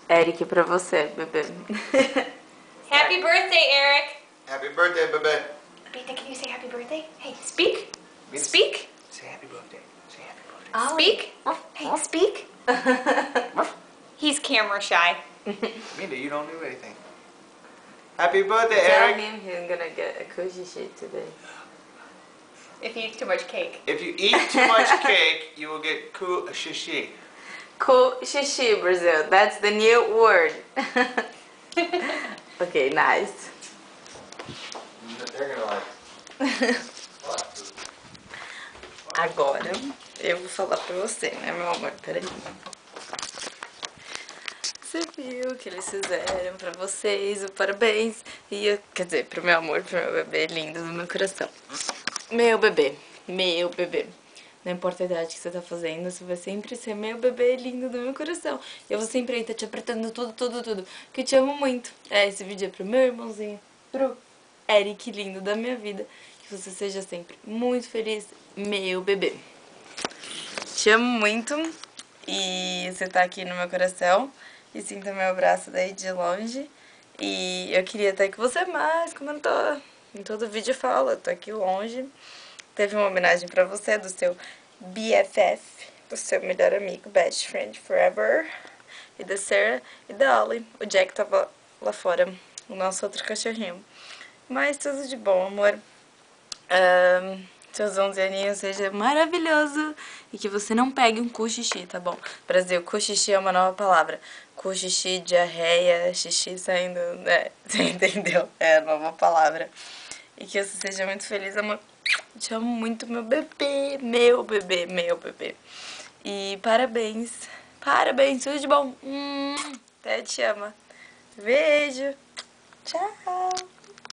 Eric, pra você, bebê. Happy birthday, Eric. Happy birthday, baby. Beta, can you say happy birthday? Hey, speak. Yes. Speak. Say happy birthday. Say happy birthday. Speak. Hey, speak. He's camera shy. Minda, you don't do anything. Happy birthday, Tell Eric. him he's gonna get a cushy shit today. If he eats too much cake. If you eat too much cake, you will get cool shishi. Cool xixi, Brazil. That's the new word. Okay, nice. They're gonna like. Agora eu vou falar pra você, né, meu amor? Peraí. Você viu o que eles fizeram pra vocês, o parabéns. E eu, quer dizer, pro meu amor, pro meu bebê lindo do meu coração. Meu bebê, meu bebê. Não importa a idade que você tá fazendo, você vai sempre ser meu bebê lindo do meu coração. E eu vou sempre aí tá te apertando tudo. Que eu te amo muito. Esse vídeo é pro meu irmãozinho, pro Eric lindo da minha vida. Que você seja sempre muito feliz, meu bebê. Te amo muito. E você tá aqui no meu coração. E sinta meu abraço daí de longe. E eu queria estar com você mais, como eu tô. Em todo vídeo eu falo, eu tô aqui longe. Teve uma homenagem pra você do seu BFF, do seu melhor amigo, Best Friend Forever. E da Sarah e da Ollie. O Jack tava lá fora, o nosso outro cachorrinho. Mas tudo de bom, amor. Seus 11 aninhos seja maravilhoso e que você não pegue um cu xixi, tá bom? Brasil, cu xixi é uma nova palavra. Cu xixi, diarreia, xixi saindo, né? Você entendeu? É a nova palavra. E que você seja muito feliz, amor. Te amo muito, meu bebê, meu bebê, meu bebê. E parabéns, parabéns, tudo de bom. Até te ama. Beijo.